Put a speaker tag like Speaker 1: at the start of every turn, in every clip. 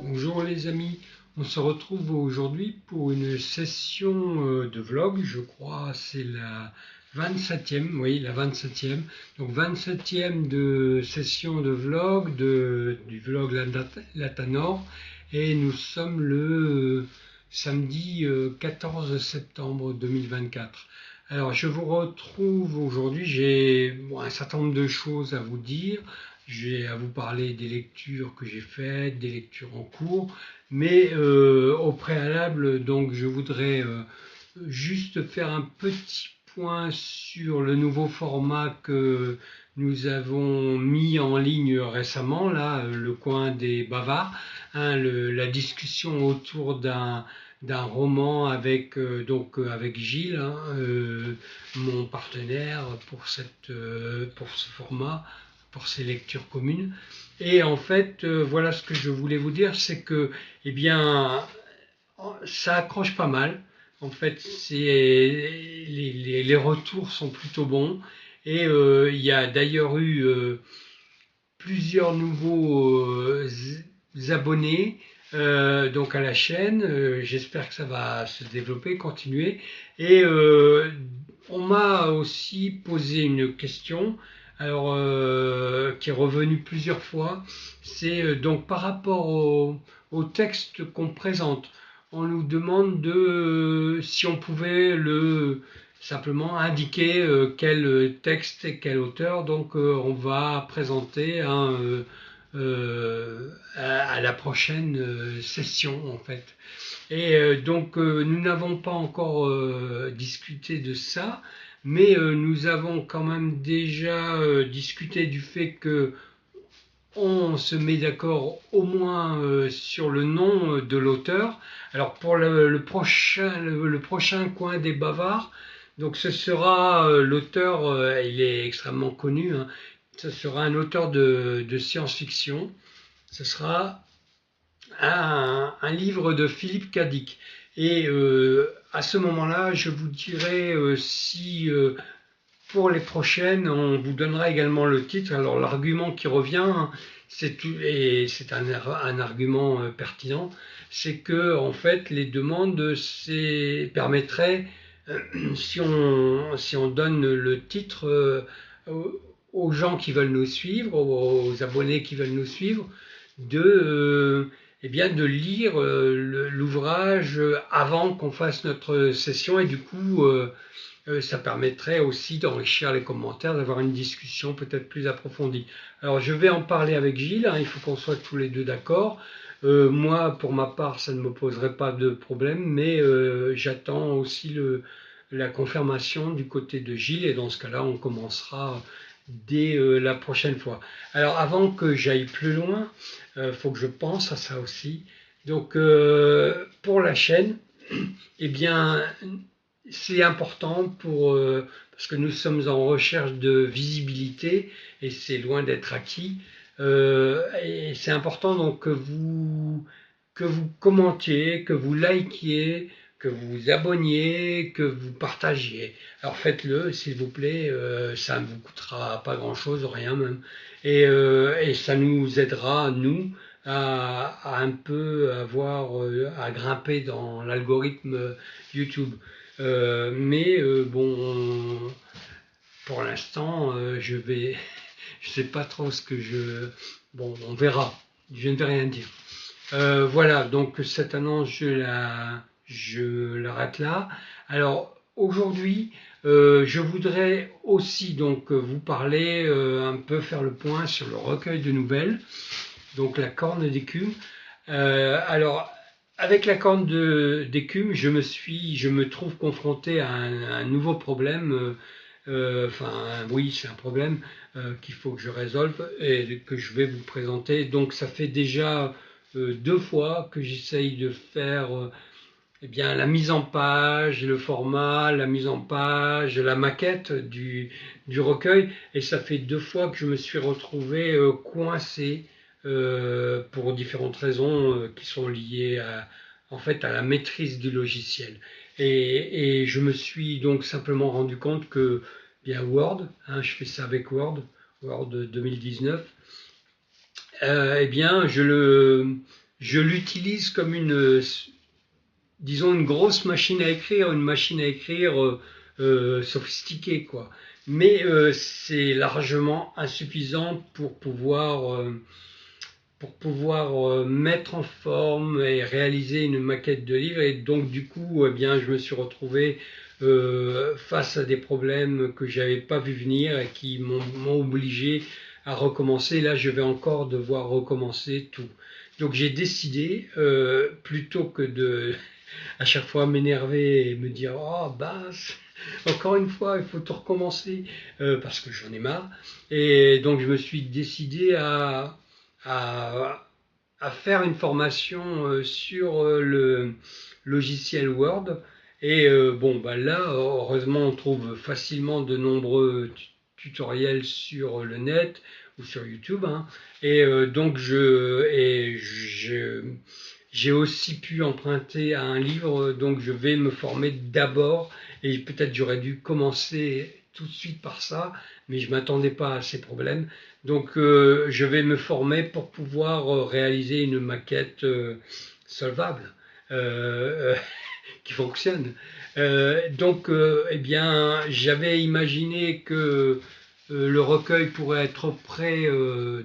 Speaker 1: Bonjour les amis, on se retrouve aujourd'hui pour une session de vlog, je crois c'est la 27e, oui la 27e, donc 27e de session de vlog, du vlog Latanor, et nous sommes le samedi 14 septembre 2024. Alors je vous retrouve aujourd'hui, j'ai un certain nombre de choses à vous dire. J'ai à vous parler des lectures que j'ai faites, des lectures en cours, mais au préalable, donc je voudrais juste faire un petit point sur le nouveau format que nous avons mis en ligne récemment, là, le coin des bavards, hein, la discussion autour d'un roman avec, avec Gilles, hein, mon partenaire pour ce format, pour ces lectures communes. Et en fait, voilà ce que je voulais vous dire, c'est que, eh bien, ça accroche pas mal. En fait, les retours sont plutôt bons. Et il y a d'ailleurs eu plusieurs nouveaux abonnés donc à la chaîne. J'espère que ça va se développer, continuer. Et on m'a aussi posé une question, alors qui est revenue plusieurs fois. C'est donc par rapport au texte qu'on présente. On nous demande si on pouvait simplement indiquer quel texte et quel auteur. Donc on va présenter à la prochaine session en fait. Et donc nous n'avons pas encore discuté de ça, mais nous avons quand même déjà discuté du fait que on se met d'accord au moins sur le nom de l'auteur. Alors pour le prochain coin des bavards, donc ce sera l'auteur, il est extrêmement connu, hein, ce sera un auteur de science-fiction. Ce sera un livre de Philippe Cadic. Et à ce moment-là, je vous dirai si pour les prochaines, on vous donnera également le titre. Alors l'argument qui revient, et c'est un argument pertinent, c'est que en fait les demandes permettraient, si on donne le titre aux gens qui veulent nous suivre, aux abonnés qui veulent nous suivre, eh bien de lire l'ouvrage avant qu'on fasse notre session, et du coup ça permettrait aussi d'enrichir les commentaires, d'avoir une discussion peut-être plus approfondie. Alors je vais en parler avec Gilles, hein, il faut qu'on soit tous les deux d'accord. Moi, pour ma part, ça ne me poserait pas de problème, mais j'attends aussi la confirmation du côté de Gilles, et dans ce cas-là, on commencera dès la prochaine fois. Alors avant que j'aille plus loin, faut que je pense à ça aussi. Donc pour la chaîne, eh bien c'est important parce que nous sommes en recherche de visibilité et c'est loin d'être acquis. Et c'est important donc que vous commentiez, que vous likiez, que vous vous abonniez, que vous partagiez. Alors faites-le s'il vous plaît, ça ne vous coûtera pas grand-chose, rien même. Et ça nous aidera, nous, à un peu à grimper dans l'algorithme YouTube. Mais bon, pour l'instant, je sais pas trop ce que bon, on verra. Je ne vais rien dire. Voilà, donc cette annonce, je l'arrête là. Alors aujourd'hui, je voudrais aussi donc vous parler un peu, faire le point sur le recueil de nouvelles, donc la corne d'écume. Alors avec la corne d'écume, je me trouve confronté à un nouveau problème. Oui, c'est un problème qu'il faut que je résolve et que je vais vous présenter. Donc, ça fait déjà 2 fois que j'essaye de faire eh bien, la mise en page, le format, la mise en page, la maquette du recueil. Et ça fait 2 fois que je me suis retrouvé coincé pour différentes raisons qui sont liées en fait à la maîtrise du logiciel. Et je me suis donc simplement rendu compte que bien Word, hein, je fais ça avec Word, Word 2019, eh bien je l'utilise comme disons une grosse machine à écrire, une machine à écrire sophistiquée quoi. Mais c'est largement insuffisant pour pouvoir mettre en forme et réaliser une maquette de livre. Et donc du coup, eh bien, je me suis retrouvé face à des problèmes que j'avais pas vu venir et qui m'ont obligé à recommencer. Là, je vais encore devoir recommencer tout. Donc j'ai décidé, plutôt que de à chaque fois m'énerver et me dire oh bah encore une fois il faut tout recommencer parce que j'en ai marre. Et donc je me suis décidé à, à faire une formation sur le logiciel Word. Et bon, bah là, heureusement, on trouve facilement de nombreux tutoriels sur le net ou sur YouTube. Hein. Et donc, j'ai aussi pu emprunter à un livre, donc je vais me former d'abord. Et peut-être j'aurais dû commencer tout de suite par ça, mais je ne m'attendais pas à ces problèmes. Donc je vais me former pour pouvoir réaliser une maquette solvable, euh, qui fonctionne. Donc eh bien j'avais imaginé que le recueil pourrait être prêt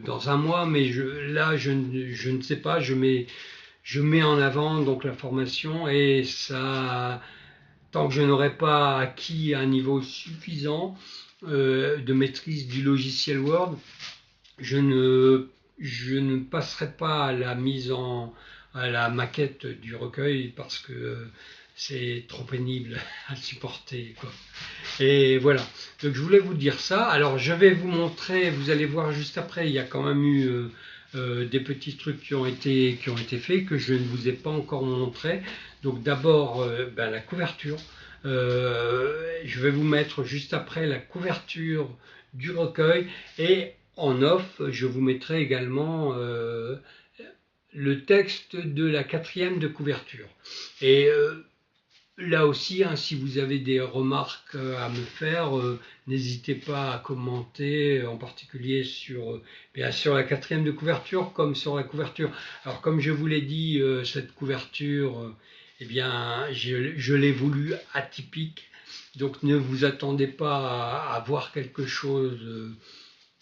Speaker 1: dans un mois, mais là je ne sais pas, je mets en avant donc la formation et ça, tant que je n'aurai pas acquis un niveau suffisant de maîtrise du logiciel Word, je ne, je ne passerai pas à à la maquette du recueil parce que c'est trop pénible à supporter, quoi. Et voilà. Donc je voulais vous dire ça. Alors je vais vous montrer, vous allez voir juste après, il y a quand même eu des petits trucs qui ont été faits que je ne vous ai pas encore montré. Donc d'abord ben, la couverture. Je vais vous mettre juste après la couverture du recueil et en off, je vous mettrai également le texte de la quatrième de couverture. Et là aussi, hein, si vous avez des remarques à me faire, n'hésitez pas à commenter, en particulier sur, bien sûr la quatrième de couverture comme sur la couverture. Alors comme je vous l'ai dit, cette couverture, eh bien, je l'ai voulu atypique, donc ne vous attendez pas à voir quelque chose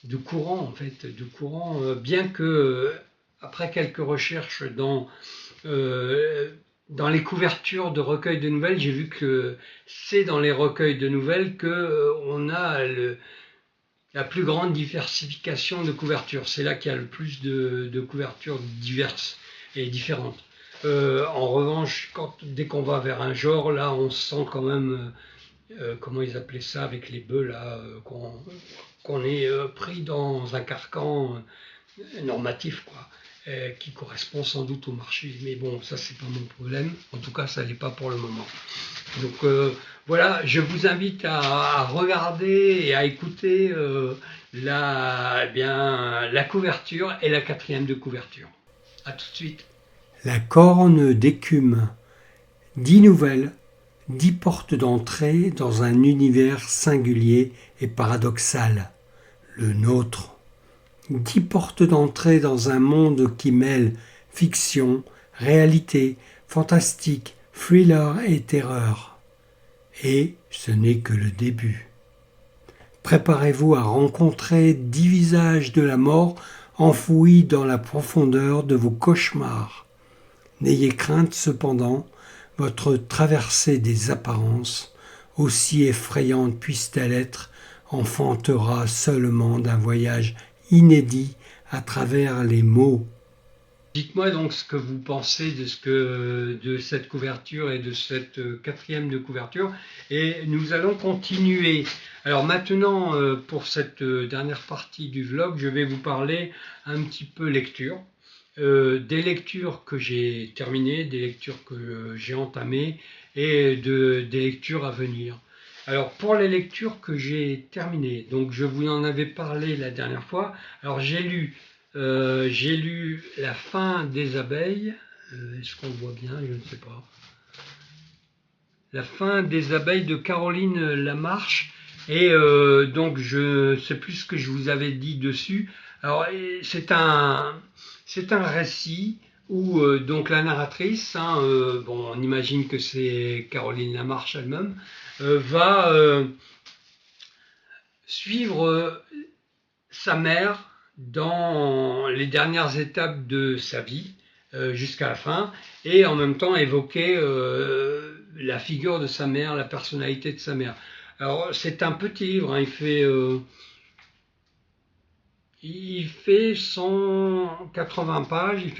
Speaker 1: de courant en fait, de courant, bien que après quelques recherches euh, dans les couvertures de recueils de nouvelles, j'ai vu que c'est dans les recueils de nouvelles que on a la plus grande diversification de couvertures. C'est là qu'il y a le plus de couvertures diverses et différentes. En revanche, dès qu'on va vers un genre, là, on sent quand même, comment ils appelaient ça avec les bœufs, là, qu'on est pris dans un carcan normatif, quoi, qui correspond sans doute au marché. Mais bon, ça, c'est pas mon problème. En tout cas, ça l'est pas pour le moment. Donc voilà, je vous invite à regarder et à écouter eh bien, la couverture et la quatrième de couverture. À tout de suite.
Speaker 2: La corne d'écume. 10 nouvelles, 10 portes d'entrée dans un univers singulier et paradoxal, le nôtre. 10 portes d'entrée dans un monde qui mêle fiction, réalité, fantastique, thriller et terreur. Et ce n'est que le début. Préparez-vous à rencontrer 10 visages de la mort enfouis dans la profondeur de vos cauchemars. N'ayez crainte cependant, votre traversée des apparences, aussi effrayante puisse-t-elle être, enfantera seulement d'un voyage inédit à travers les mots.
Speaker 1: Dites-moi donc ce que vous pensez de cette couverture et de cette quatrième de couverture. Et nous allons continuer. Alors maintenant, pour cette dernière partie du vlog, je vais vous parler un petit peu lecture. Des lectures que j'ai terminées, des lectures que j'ai entamées et des lectures à venir. Alors pour les lectures que j'ai terminées, donc je vous en avais parlé la dernière fois. Alors j'ai lu La fin des abeilles. Est-ce qu'on voit bien? Je ne sais pas. La fin des abeilles de Caroline Lamarche. Et donc je sais plus ce que je vous avais dit dessus. Alors c'est un récit où donc la narratrice, bon on imagine que c'est Caroline Lamarche elle-même, va suivre sa mère dans les dernières étapes de sa vie jusqu'à la fin, et en même temps évoquer la figure de sa mère, la personnalité de sa mère. Alors c'est un petit livre, il fait 180 pages, il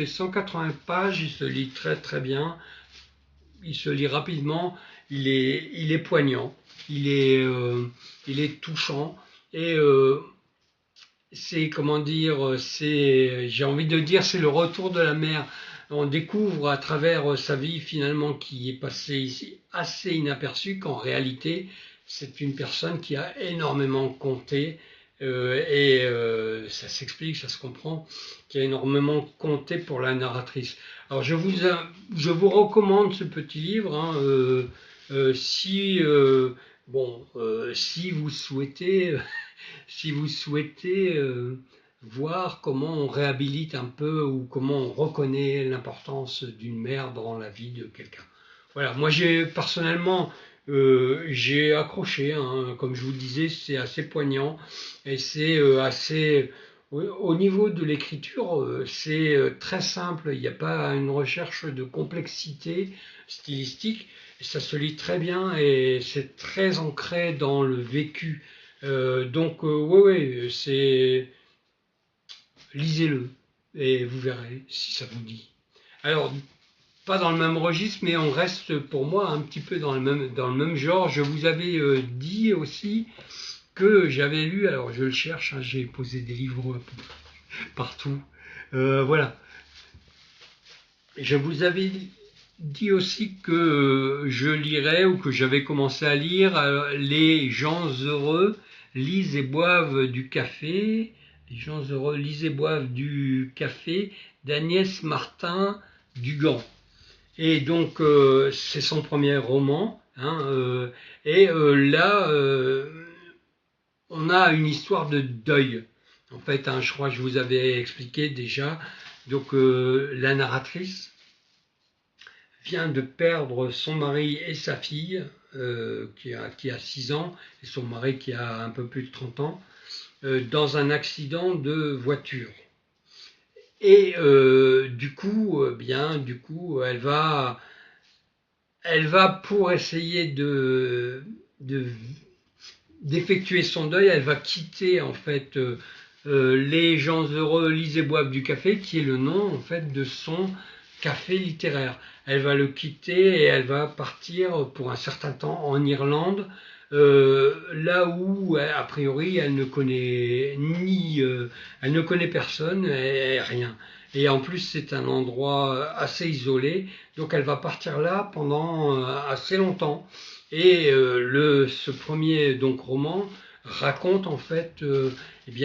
Speaker 1: se lit très très bien, il se lit rapidement, il est poignant, il est touchant, et c'est, comment dire, j'ai envie de dire, c'est le retour de la mère. On découvre à travers sa vie finalement qui est passée ici assez inaperçue qu'en réalité c'est une personne qui a énormément compté, ça s'explique, ça se comprend, qui a énormément compté pour la narratrice. Alors je vous recommande ce petit livre, si si vous souhaitez voir comment on réhabilite un peu ou comment on reconnaît l'importance d'une mère dans la vie de quelqu'un. Voilà, moi personnellement j'ai accroché, comme je vous le disais, c'est assez poignant et c'est assez. Au niveau de l'écriture, c'est très simple, il n'y a pas une recherche de complexité stylistique, ça se lit très bien et c'est très ancré dans le vécu. Ouais, lisez-le et vous verrez si ça vous dit. Alors, pas dans le même registre, mais on reste pour moi un petit peu dans le même genre. Je vous avais dit aussi que j'avais lu, alors je le cherche, j'ai posé des livres partout. Voilà. Je vous avais dit aussi que je lirais ou que j'avais commencé à lire Les gens heureux lisent et boivent du café. Les gens heureux lisent et boivent du café d'Agnès Martin Dugan. Et donc c'est son premier roman. Là, on a une histoire de deuil. En fait, je crois que je vous avais expliqué déjà. Donc la narratrice vient de perdre son mari et sa fille, qui a 6 ans, et son mari qui a un peu plus de 30 ans, dans un accident de voiture. Et du coup, elle va pour essayer d'effectuer son deuil, elle va quitter en fait Les gens heureux lisent et boivent du café, qui est le nom en fait de son café littéraire. Elle va le quitter et elle va partir pour un certain temps en Irlande, là où a priori elle ne connaît elle ne connaît personne et rien. Et en plus c'est un endroit assez isolé, donc elle va partir là pendant assez longtemps. Et ce premier donc roman raconte en fait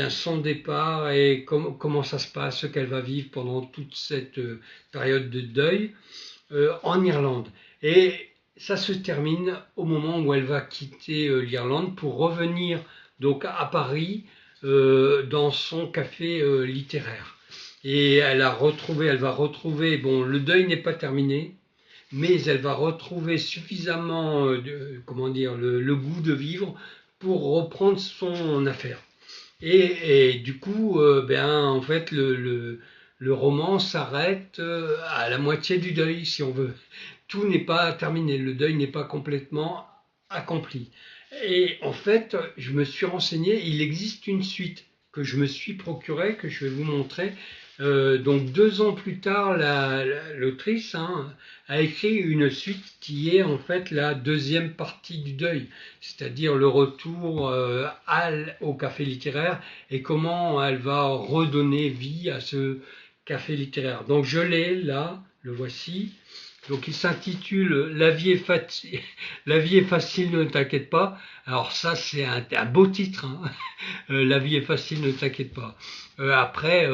Speaker 1: son départ et comment ça se passe, ce qu'elle va vivre pendant toute cette période de deuil en Irlande. Et ça se termine au moment où elle va quitter l'Irlande pour revenir donc à Paris dans son café littéraire. Et elle va retrouver, bon, le deuil n'est pas terminé, mais elle va retrouver suffisamment le goût de vivre pour reprendre son affaire. Et du coup, en fait, le roman s'arrête à la moitié du deuil, si on veut. Tout n'est pas terminé, le deuil n'est pas complètement accompli. Et en fait, je me suis renseigné, il existe une suite que je me suis procurée, que je vais vous montrer. Donc 2 ans plus tard, l'autrice a écrit une suite qui est en fait la deuxième partie du deuil, c'est-à-dire le retour au café littéraire et comment elle va redonner vie à ce café littéraire. Donc je l'ai là, le voici. Donc il s'intitule La vie est facile, ne t'inquiète pas. Alors ça c'est un beau titre, La vie est facile, ne t'inquiète pas. Après,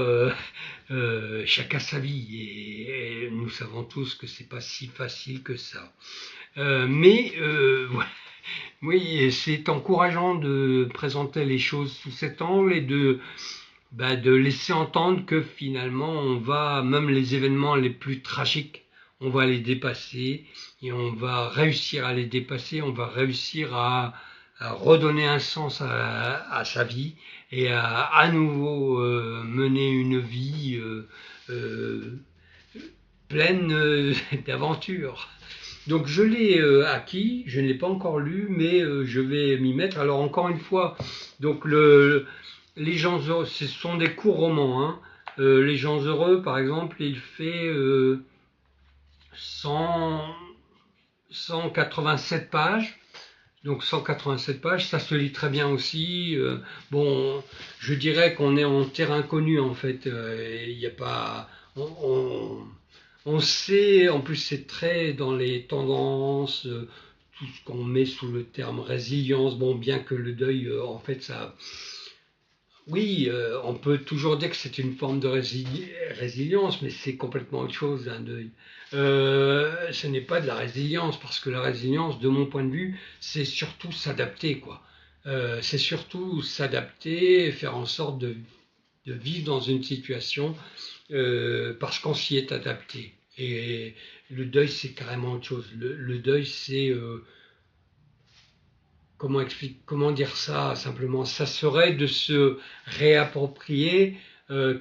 Speaker 1: chacun sa vie et nous savons tous que c'est pas si facile que ça. Ouais, oui, c'est encourageant de présenter les choses sous cet angle et de laisser entendre que finalement, on va, même les événements les plus tragiques, on va les dépasser et on va réussir à les dépasser, on va réussir à redonner un sens à sa vie et à nouveau mener une vie euh, pleine d'aventures. Donc je l'ai acquis, je ne l'ai pas encore lu, mais je vais m'y mettre. Alors encore une fois, donc les gens heureux, ce sont des courts romans. Hein. Les gens heureux, par exemple, il fait 100, 187 pages. Donc 187 pages, ça se lit très bien aussi. Bon, je dirais qu'on est en terrain connu en fait. Il n'y a pas, on sait, en plus c'est très dans les tendances, tout ce qu'on met sous le terme résilience. Bon, bien que le deuil, en fait, ça, oui, on peut toujours dire que c'est une forme de résilience, mais c'est complètement autre chose, un deuil. Ce n'est pas de la résilience, parce que la résilience, de mon point de vue, c'est surtout s'adapter, quoi. C'est surtout s'adapter, faire en sorte de vivre dans une situation parce qu'on s'y est adapté. Et le deuil, c'est carrément autre chose. Le deuil, c'est comment dire ça simplement? Ça serait de se réapproprier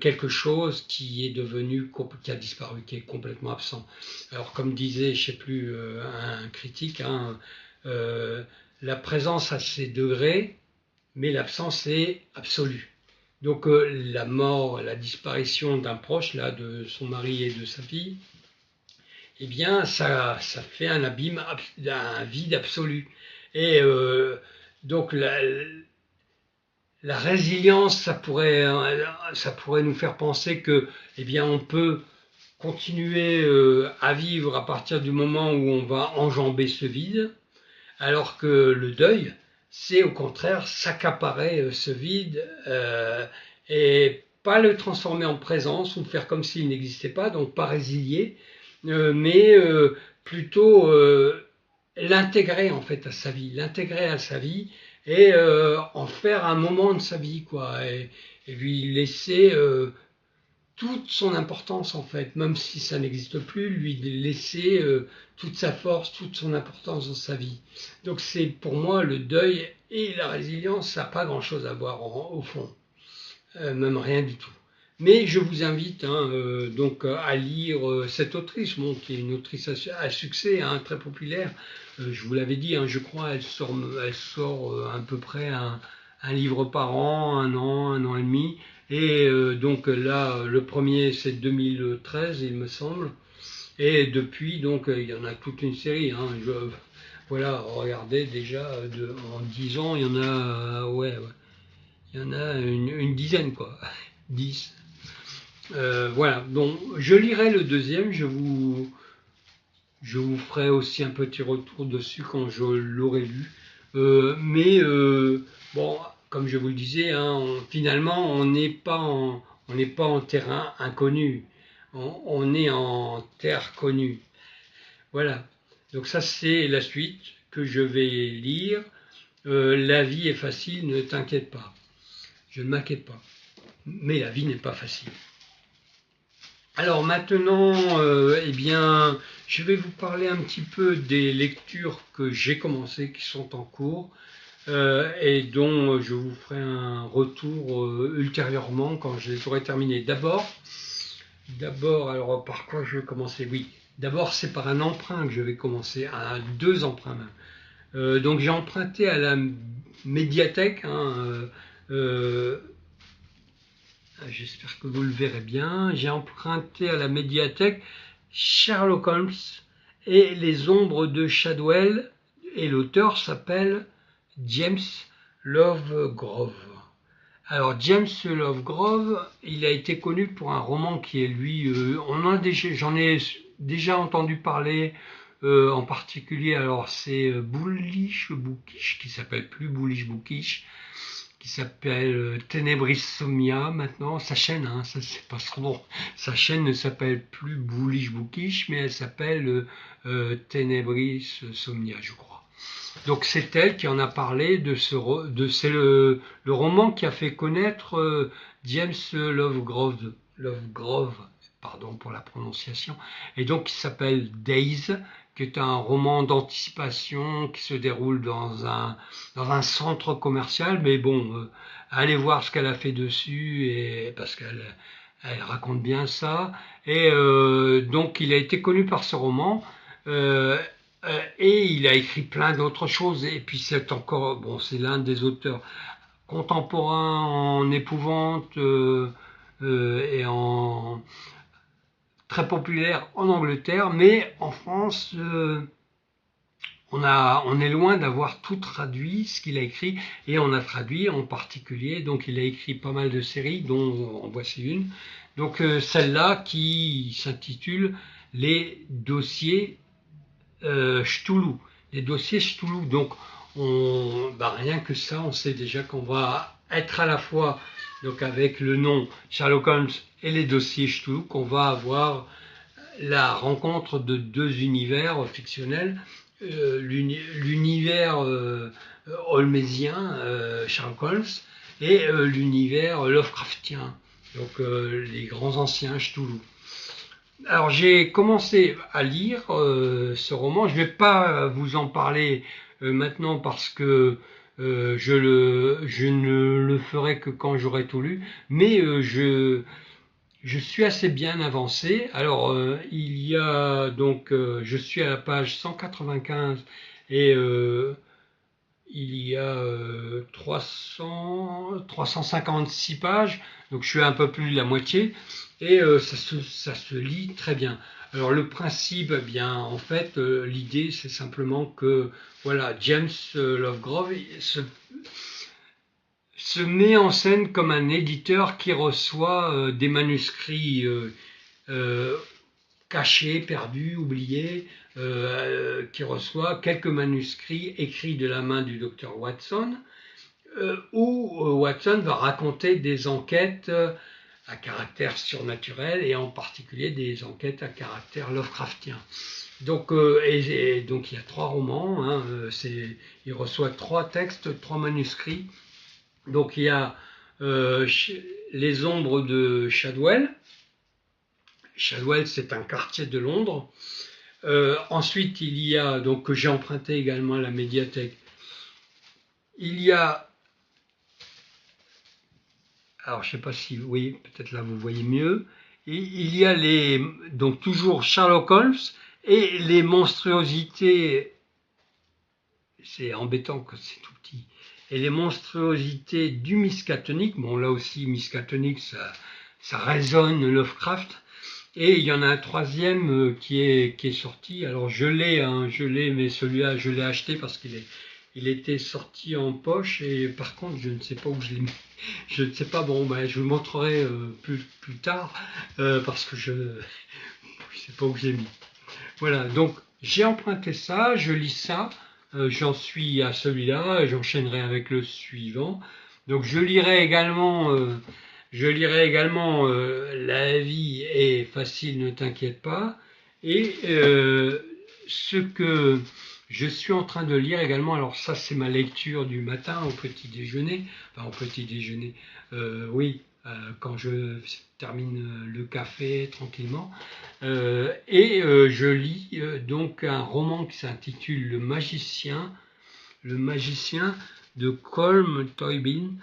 Speaker 1: quelque chose qui est devenu, qui a disparu, qui est complètement absent. Alors comme disait, je sais plus, un critique, hein, euh, la présence a ses degrés, mais l'absence est absolue. Donc la mort, la disparition d'un proche, là, de son mari et de sa fille, eh bien, ça fait un abîme, un vide absolu. Et donc la résilience, ça pourrait nous faire penser que, eh bien, on peut continuer à vivre à partir du moment où on va enjamber ce vide, alors que le deuil, c'est au contraire s'accaparer ce vide et pas le transformer en présence ou faire comme s'il n'existait pas, donc pas résilier, mais plutôt l'intégrer en fait à sa vie, l'intégrer à sa vie et en faire un moment de sa vie, quoi, et lui laisser toute son importance en fait, même si ça n'existe plus, lui laisser toute sa force, toute son importance dans sa vie. Donc c'est pour moi le deuil et la résilience, ça n'a pas grand-chose à voir au fond, même rien du tout. Mais je vous invite hein, donc à lire cette autrice, bon, qui est une autrice à succès, hein, très populaire. Je vous l'avais dit, hein, je crois, elle sort à peu près un livre par an, un an et demi. Et donc là, le premier c'est 2013, il me semble. Et depuis, donc, il y en a toute une série. Hein. Voilà, regardez déjà, en 10 ans, il y en a, ouais, il y en a une dizaine, quoi. 10. Voilà, donc je lirai le deuxième, je vous ferai aussi un petit retour dessus quand je l'aurai lu. Mais bon, comme je vous le disais, hein, finalement, on n'est pas en terrain inconnu, on est en terre connue. Voilà, donc ça c'est la suite que je vais lire. La vie est facile, ne t'inquiète pas. Je ne m'inquiète pas. Mais la vie n'est pas facile. Alors maintenant, eh bien, je vais vous parler un petit peu des lectures que j'ai commencées, qui sont en cours, et dont je vous ferai un retour ultérieurement quand je les aurai terminées. D'abord, alors par quoi je vais commencer? Oui, d'abord c'est par un emprunt que je vais commencer, deux emprunts même. Donc j'ai emprunté à la médiathèque, hein, j'espère que vous le verrez bien. J'ai emprunté à la médiathèque Sherlock Holmes et les ombres de Shadwell, et l'auteur s'appelle James Lovegrove. Alors James Lovegrove, il a été connu pour un roman qui est lui, j'en ai déjà entendu parler, en particulier. Alors c'est Bullish Bookish, qui s'appelle plus Bullish Bookish, qui s'appelle Tenebris Somnia maintenant, sa chaîne, hein, ça c'est pas son nom, sa chaîne ne s'appelle plus Bullish Bookish, mais elle s'appelle Tenebris Somnia, je crois. Donc c'est elle qui en a parlé c'est le roman qui a fait connaître James Lovegrove, pardon pour la prononciation, et donc qui s'appelle Days, qui est un roman d'anticipation qui se déroule dans un centre commercial, mais bon, allez voir ce qu'elle a fait dessus, parce qu'elle raconte bien ça, et donc il a été connu par ce roman, et il a écrit plein d'autres choses, et puis c'est l'un des auteurs contemporains en épouvante et en très populaire en Angleterre, mais en France, on est loin d'avoir tout traduit ce qu'il a écrit, et on a traduit en particulier, donc il a écrit pas mal de séries, dont en voici une, donc celle-là qui s'intitule Les dossiers Cthulhu, les dossiers Cthulhu. Donc rien que ça, on sait déjà qu'on va être à la fois donc avec le nom Sherlock Holmes et les dossiers Cthulhu, qu'on va avoir la rencontre de deux univers fictionnels, l'univers holmésien, Sherlock Holmes, et l'univers Lovecraftien, donc les grands anciens Cthulhu. Alors j'ai commencé à lire ce roman, je ne vais pas vous en parler maintenant parce que je ne le ferai que quand j'aurai tout lu, mais je suis assez bien avancé. Alors il y a donc, je suis à la page 195 et il y a 356 pages, donc je suis un peu plus de la moitié, et ça se lit très bien. Alors le principe, eh bien en fait, l'idée c'est simplement que voilà, James Lovegrove se met en scène comme un éditeur qui reçoit des manuscrits cachés, perdus, oubliés, qui reçoit quelques manuscrits écrits de la main du docteur Watson, où Watson va raconter des enquêtes à caractère surnaturel, et en particulier des enquêtes à caractère Lovecraftien. Donc, donc il y a 3 romans, hein, il reçoit 3 textes, 3 manuscrits. Donc il y a Les Ombres de Shadwell. Shadwell, c'est un quartier de Londres. Ensuite, il y a, donc que j'ai emprunté également à la médiathèque, il y a, alors je ne sais pas si, oui, peut-être là vous voyez mieux, il y a donc toujours Sherlock Holmes et les monstruosités, c'est embêtant que c'est tout petit, et les monstruosités du Miskatonic. Bon, là aussi, Miskatonic, ça résonne Lovecraft. Et il y en a un troisième qui est sorti. Alors je l'ai, mais celui-là je l'ai acheté parce il était sorti en poche, et par contre je ne sais pas où je l'ai mis. Je ne sais pas, bon ben je vous le montrerai plus tard parce que je ne sais pas où je l'ai mis. Voilà, donc j'ai emprunté ça, je lis ça, j'en suis à celui-là, j'enchaînerai avec le suivant. Donc je lirai également La vie est facile, ne t'inquiète pas. Et ce que je suis en train de lire également, alors ça c'est ma lecture du matin au petit déjeuner, enfin au petit déjeuner, oui, quand je termine le café tranquillement. Et je lis donc un roman qui s'intitule Le magicien de Colm Tóibín.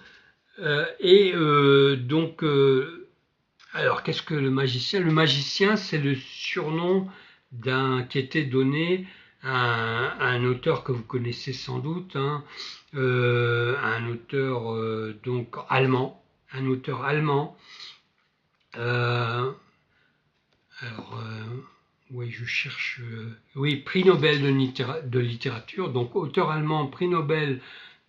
Speaker 1: Alors qu'est-ce que le magicien? Le magicien, c'est le surnom qui était donné à un auteur que vous connaissez sans doute, hein, un auteur donc allemand, oui, je cherche. Oui, prix Nobel de littérature, donc auteur allemand, prix Nobel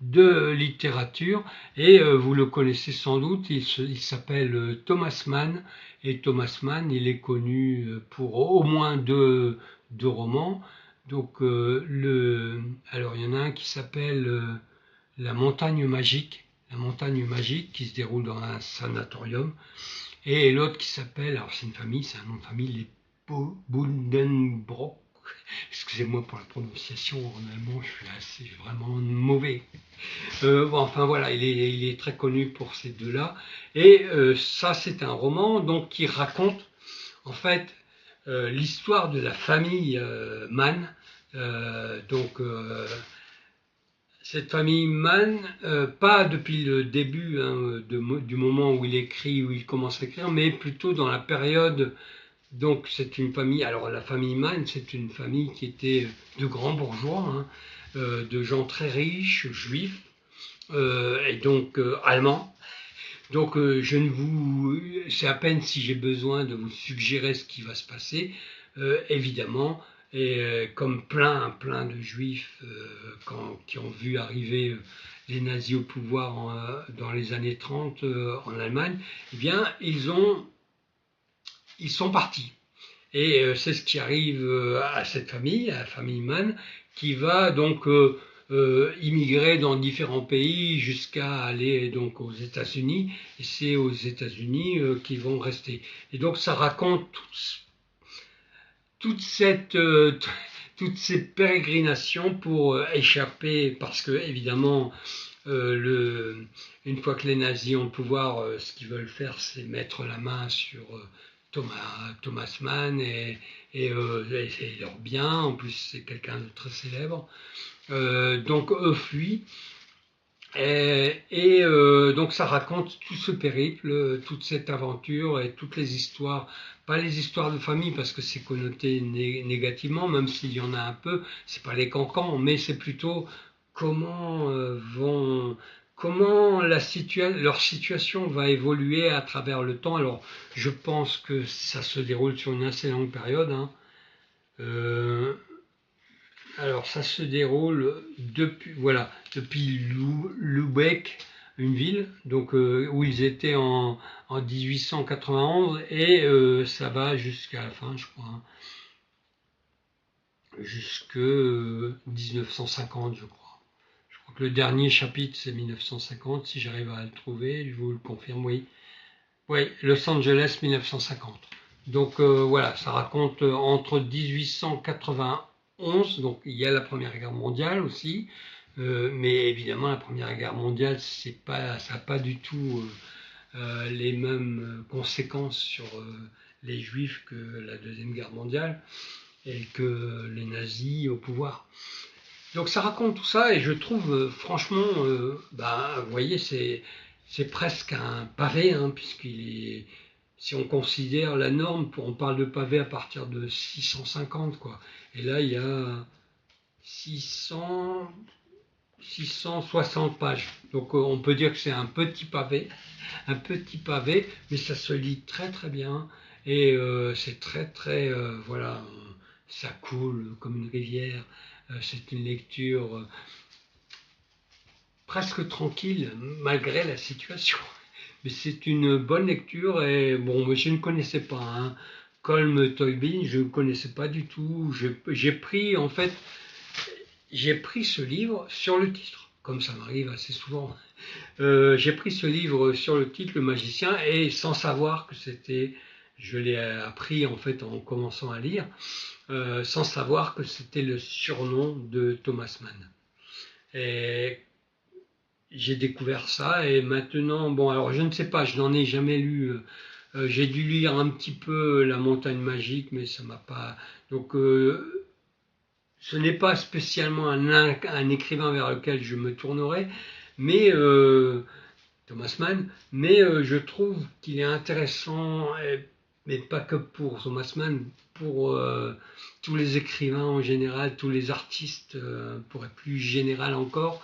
Speaker 1: de littérature, et vous le connaissez sans doute, il s'appelle Thomas Mann, et Thomas Mann, il est connu pour au moins deux romans. Donc, alors il y en a un qui s'appelle La montagne magique, La montagne magique, qui se déroule dans un sanatorium. Et l'autre qui s'appelle, alors c'est une famille, c'est un nom de famille, les Buddenbrock. Excusez-moi pour la prononciation, en allemand, je suis assez vraiment mauvais. Bon, enfin voilà, il est très connu pour ces deux-là. Et ça, c'est un roman donc qui raconte en fait l'histoire de la famille Mann. Cette famille Mann, pas depuis le début du moment où il écrit, où il commence à écrire, mais plutôt dans la période. Donc c'est une famille, alors la famille Mann, c'est une famille qui était de grands bourgeois, hein, de gens très riches, juifs, et donc allemands. Donc c'est à peine si j'ai besoin de vous suggérer ce qui va se passer, évidemment. Et comme plein de juifs qui ont vu arriver les nazis au pouvoir dans les années 30 en Allemagne, eh bien ils sont partis. Et c'est ce qui arrive à cette famille, à la famille Mann, qui va donc immigrer dans différents pays jusqu'à aller donc aux États-Unis. Et c'est aux États-Unis qu'ils vont rester. Et donc ça raconte toute cette toutes ces pérégrinations pour échapper, parce que évidemment une fois que les nazis ont le pouvoir, ce qu'ils veulent faire, c'est mettre la main sur Thomas Mann et leurs biens. En plus, c'est quelqu'un de très célèbre. Donc eux fuient. Donc ça raconte tout ce périple, toute cette aventure et toutes les histoires, pas les histoires de famille parce que c'est connoté négativement, même s'il y en a un peu, c'est pas les cancans, mais c'est plutôt comment comment leur situation va évoluer à travers le temps. Alors je pense que ça se déroule sur une assez longue période, hein. Alors ça se déroule depuis Lübeck, une ville, donc où ils étaient en 1891 et ça va jusqu'à la fin, je crois, hein, jusque 1950, je crois. Je crois que le dernier chapitre c'est 1950, si j'arrive à le trouver, je vous le confirme, oui. Oui, Los Angeles 1950. Donc voilà, ça raconte entre 1891, donc il y a la Première Guerre mondiale aussi, mais évidemment la Première Guerre mondiale, ça n'a pas du tout les mêmes conséquences sur les Juifs que la Deuxième Guerre mondiale et que les nazis au pouvoir. Donc ça raconte tout ça et je trouve franchement, vous voyez, c'est presque un pavé, hein, si on considère la norme, on parle de pavé à partir de 650, quoi. Et là, il y a 660 pages. Donc on peut dire que c'est un petit pavé, mais ça se lit très très bien et c'est très très, voilà, ça coule comme une rivière. C'est une lecture presque tranquille malgré la situation. Mais c'est une bonne lecture et bon, je ne connaissais pas, hein. Colm Tóibín, je ne connaissais pas du tout. J'ai pris ce livre sur le titre, comme ça m'arrive assez souvent. J'ai pris ce livre sur le titre, Le Magicien, et sans savoir que c'était, je l'ai appris en fait en commençant à lire, sans savoir que c'était le surnom de Thomas Mann. Et j'ai découvert ça et maintenant, bon, alors je ne sais pas, je n'en ai jamais lu. J'ai dû lire un petit peu La Montagne Magique, mais ça m'a pas. Donc, ce n'est pas spécialement un écrivain vers lequel je me tournerai, mais Thomas Mann, mais je trouve qu'il est intéressant, mais pas que pour Thomas Mann, pour tous les écrivains en général, tous les artistes, pour être plus général encore,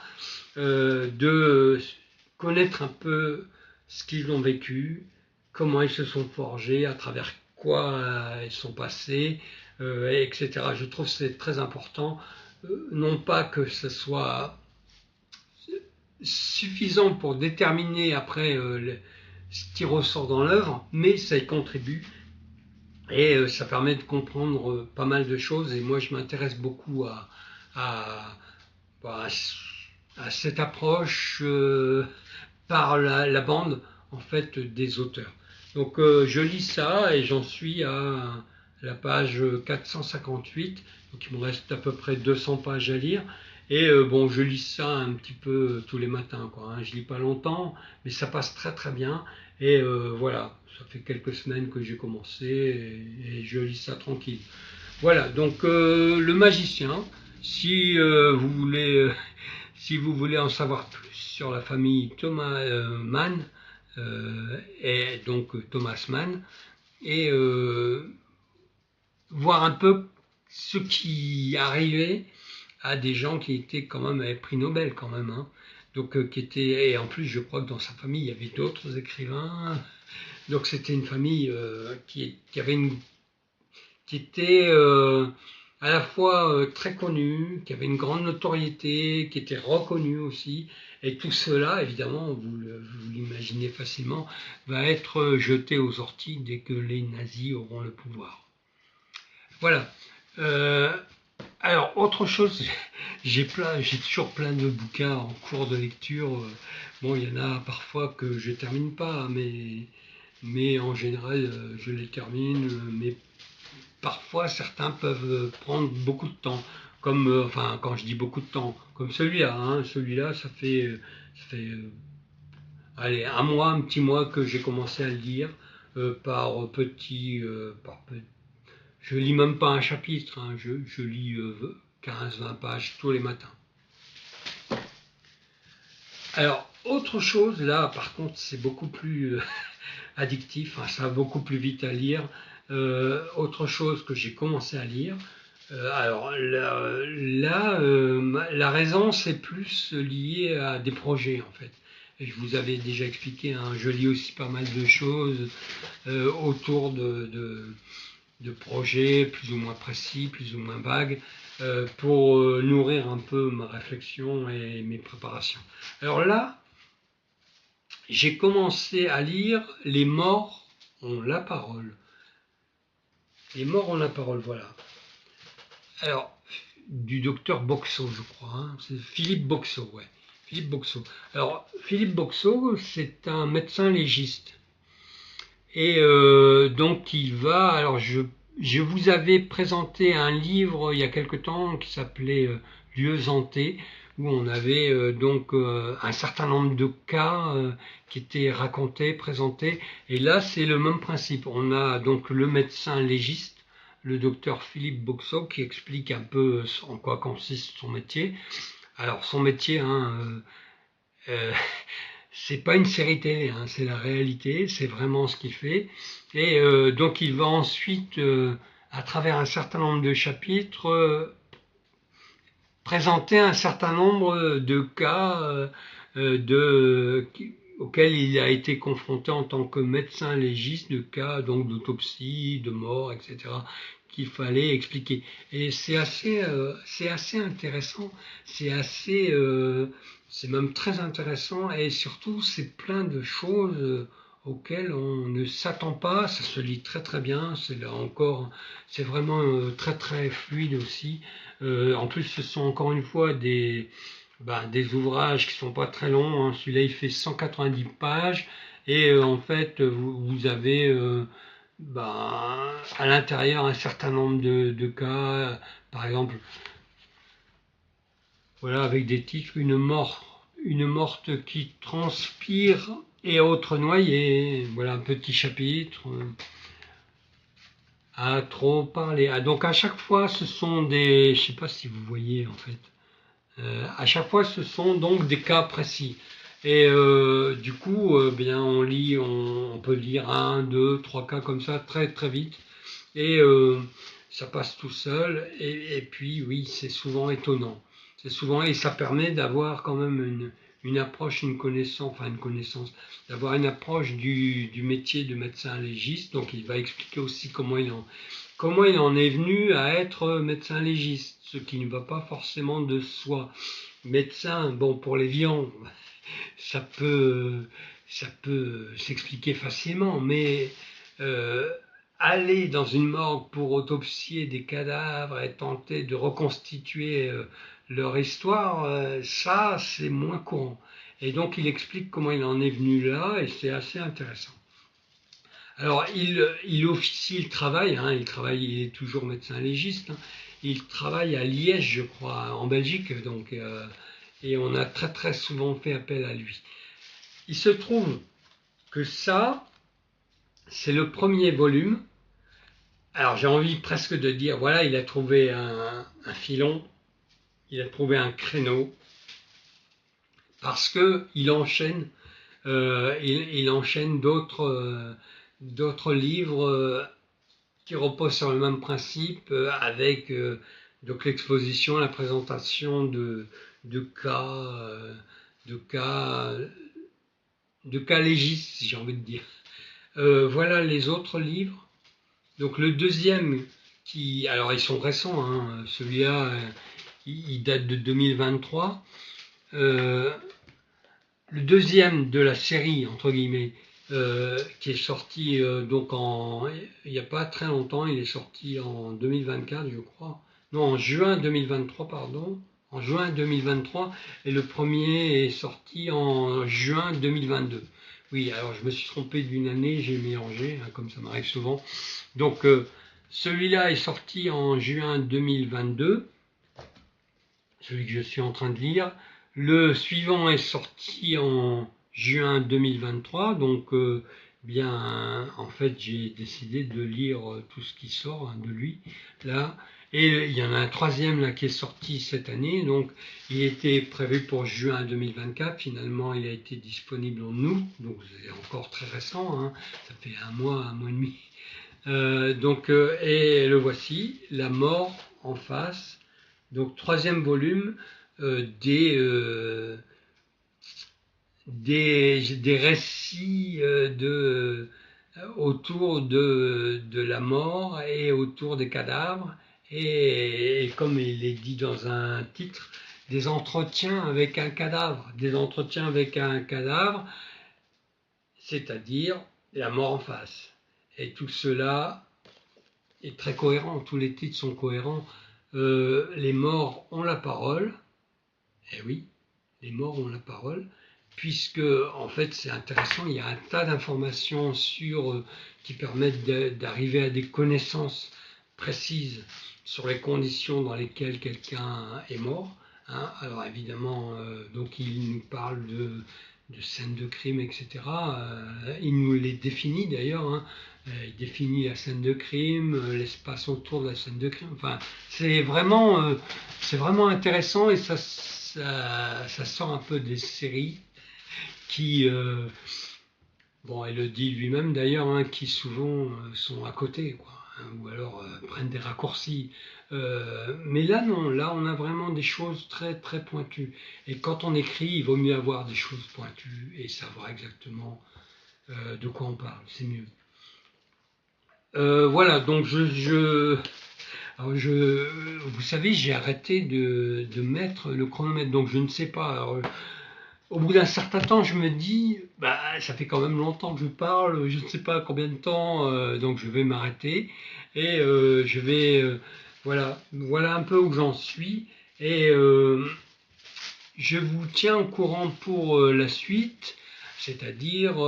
Speaker 1: de connaître un peu ce qu'ils ont vécu, comment ils se sont forgés, à travers quoi ils sont passés, etc. Je trouve que c'est très important, non pas que ce soit suffisant pour déterminer après ce qui ressort dans l'œuvre, mais ça y contribue et ça permet de comprendre pas mal de choses. Et moi, je m'intéresse beaucoup à cette approche par la bande en fait des auteurs. Donc je lis ça et j'en suis à la page 458, donc il me reste à peu près 200 pages à lire. Et bon, je lis ça un petit peu tous les matins, quoi, hein. Je lis pas longtemps, mais ça passe très très bien. Et voilà, ça fait quelques semaines que j'ai commencé et je lis ça tranquille. Voilà, donc le magicien, si vous voulez si vous voulez en savoir plus sur la famille Thomas Mann, et donc Thomas Mann, et voir un peu ce qui arrivait à des gens qui étaient quand même avec prix Nobel quand même, hein. Donc qui étaient, et en plus je crois que dans sa famille il y avait d'autres écrivains. Donc c'était une famille qui avait qui était à la fois très connue, qui avait une grande notoriété, qui était reconnue aussi. Et tout cela, évidemment, vous l'imaginez facilement, va être jeté aux orties dès que les nazis auront le pouvoir. Voilà. Euh, alors, autre chose, j'ai toujours plein de bouquins en cours de lecture. Bon, il y en a parfois que je termine pas, mais en général, je les termine. Mais parfois, certains peuvent prendre beaucoup de temps. Comme, enfin, quand je dis beaucoup de temps, comme celui-là, hein, celui-là, ça fait allez, un mois, un petit mois que j'ai commencé à le lire par petit, je lis même pas un chapitre, hein, je lis 15-20 pages tous les matins. Alors, autre chose, là, par contre, c'est beaucoup plus addictif, hein, ça va beaucoup plus vite à lire. Autre chose que j'ai commencé à lire, alors là, la raison, c'est plus lié à des projets, en fait. Et je vous avais déjà expliqué, hein, je lis aussi pas mal de choses autour de projets plus ou moins précis, plus ou moins vagues, pour nourrir un peu ma réflexion et mes préparations. Alors là, j'ai commencé à lire Les morts ont la parole. Les morts ont la parole, voilà. Alors, du docteur Boxall, je crois, hein. C'est Philippe Boxall, ouais. Philippe Boxall. Alors, Philippe Boxall, c'est un médecin légiste. Et donc il va, alors je vous avais présenté un livre il y a quelque temps qui s'appelait Lieux hantés, où on avait donc un certain nombre de cas qui étaient racontés, présentés. Et là c'est le même principe. On a donc le médecin légiste, le docteur Philippe Boxall, qui explique un peu en quoi consiste son métier. Alors son métier, hein, c'est pas une série télé, hein, c'est la réalité, c'est vraiment ce qu'il fait. Et donc il va ensuite, à travers un certain nombre de chapitres, présenter un certain nombre de cas auxquels il a été confronté en tant que médecin légiste, de cas donc d'autopsie, de mort, etc., qu'il fallait expliquer. Et c'est assez intéressant, c'est même très intéressant, et surtout c'est plein de choses auxquelles on ne s'attend pas. Ça se lit très très bien, c'est là encore, c'est vraiment très très fluide aussi. En plus, ce sont encore une fois des ouvrages qui sont pas très longs, hein. Celui-là, il fait 190 pages. Et en fait, vous avez à l'intérieur un certain nombre de cas. Par exemple, voilà, avec des titres, une morte qui transpire et autres noyés. Voilà un petit chapitre. À trop parler. Ah, donc à chaque fois, ce sont des... Je sais pas si vous voyez en fait. À chaque fois, ce sont donc des cas précis. Et du coup, bien, on peut lire un, deux, trois cas comme ça très très vite. Et ça passe tout seul. Et puis, oui, c'est souvent étonnant. C'est souvent, et ça permet d'avoir quand même une approche, une connaissance, d'avoir une approche du métier de médecin légiste. Donc, il va expliquer aussi comment il en est venu à être médecin légiste, ce qui ne va pas forcément de soi. Médecin, bon, pour les viands, ça peut, ça peut s'expliquer facilement, mais euh, aller dans une morgue pour autopsier des cadavres et tenter de reconstituer leur histoire, ça, c'est moins courant. Et donc, il explique comment il en est venu là, et c'est assez intéressant. Alors, il officie, il est toujours médecin légiste, hein. Il travaille à Liège, je crois, en Belgique, donc, et on a très très souvent fait appel à lui. Il se trouve que ça, c'est le premier volume. Alors, j'ai envie presque de dire, voilà, il a trouvé un filon, il a trouvé un créneau, parce que il enchaîne d'autres livres qui reposent sur le même principe avec donc l'exposition, la présentation de cas, de cas, de cas légistes, si j'ai envie de dire. Voilà les autres livres. Donc le deuxième, alors ils sont récents, hein, celui-là, il date de 2023. Le deuxième de la série, entre guillemets, qui est sorti donc il n'y a pas très longtemps, il est sorti en 2024, je crois. Non, en juin 2023, pardon. En juin 2023, et le premier est sorti en juin 2022. Oui, alors je me suis trompé d'une année, j'ai mélangé, hein, comme ça m'arrive souvent. Donc, celui-là est sorti en juin 2022, celui que je suis en train de lire. Le suivant est sorti en juin 2023, donc bien, en fait, j'ai décidé de lire tout ce qui sort de lui, là. Et il y en a un troisième là qui est sorti cette année, donc il était prévu pour juin 2024, finalement il a été disponible en août, donc c'est encore très récent, hein, ça fait un mois et demi. Et le voici, La mort en face, donc troisième volume, des récits autour de la mort et autour des cadavres, et comme il est dit dans un titre, des entretiens avec un cadavre, c'est-à-dire la mort en face. Et tout cela est très cohérent, tous les titres sont cohérents. Les morts ont la parole, eh oui, les morts ont la parole, puisque en fait c'est intéressant, il y a un tas d'informations qui permettent d'arriver à des connaissances précises sur les conditions dans lesquelles quelqu'un est mort, hein. Alors évidemment, donc il nous parle de scènes de crime, etc. Il nous les définit d'ailleurs, hein. Il définit la scène de crime, l'espace autour de la scène de crime. Enfin, c'est vraiment intéressant, et ça sort un peu des séries qui, bon, il le dit lui-même d'ailleurs, hein, qui souvent sont à côté, quoi, hein, ou alors prennent des raccourcis. Mais là, non, là, on a vraiment des choses très, très pointues. Et quand on écrit, il vaut mieux avoir des choses pointues et savoir exactement de quoi on parle, c'est mieux. Voilà, donc alors vous savez, j'ai arrêté de mettre le chronomètre, donc je ne sais pas. Alors, au bout d'un certain temps, je me dis, bah, ça fait quand même longtemps que je parle, je ne sais pas combien de temps, donc je vais m'arrêter et je vais, voilà un peu où j'en suis, et je vous tiens au courant pour la suite, c'est-à-dire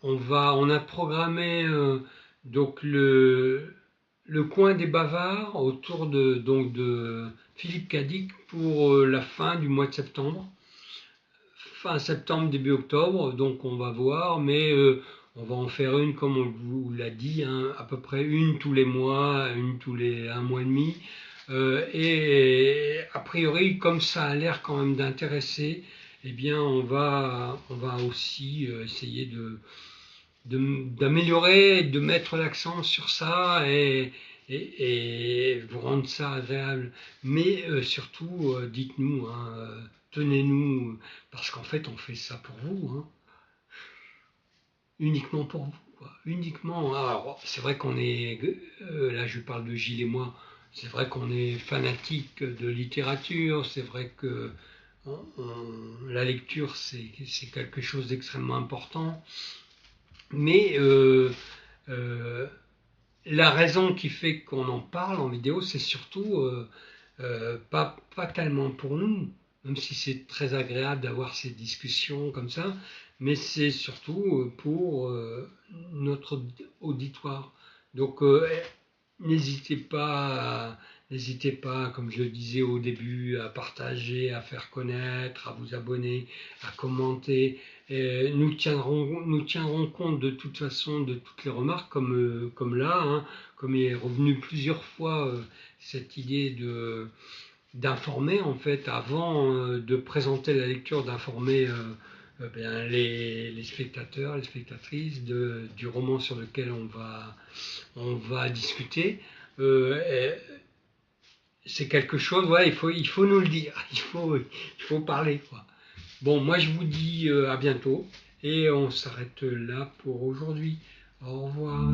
Speaker 1: on a programmé donc le coin des bavards autour de Philippe Cadic pour la fin du mois de septembre. Fin septembre, début octobre, donc on va voir, mais on va en faire une comme on vous l'a dit, hein, à peu près une tous les mois, une tous les un mois et demi. Et a priori, comme ça a l'air quand même d'intéresser, eh bien on va aussi essayer d'améliorer, de mettre l'accent sur ça, et vous rendre ça agréable. Mais surtout, dites-nous, hein, tenez-nous, parce qu'en fait on fait ça pour vous, hein, uniquement pour vous, quoi. Uniquement. Alors c'est vrai qu'on est, là je parle de Gilles et moi, c'est vrai qu'on est fanatique de littérature, c'est vrai que la lecture c'est quelque chose d'extrêmement important, mais la raison qui fait qu'on en parle en vidéo, c'est surtout Pas tellement pour nous, même si c'est très agréable d'avoir ces discussions comme ça, mais c'est surtout pour notre auditoire. Donc n'hésitez pas, n'hésitez pas, comme je le disais au début, à partager, à faire connaître, à vous abonner, à commenter. Et nous tiendrons compte de toute façon de toutes les remarques, comme là, hein, comme il est revenu plusieurs fois cette idée d'informer en fait avant de présenter la lecture, d'informer les spectateurs, les spectatrices du roman sur lequel on va discuter. Euh, c'est quelque chose, ouais, il faut nous le dire, il faut parler, quoi. Bon, moi je vous dis à bientôt et on s'arrête là pour aujourd'hui. Au revoir.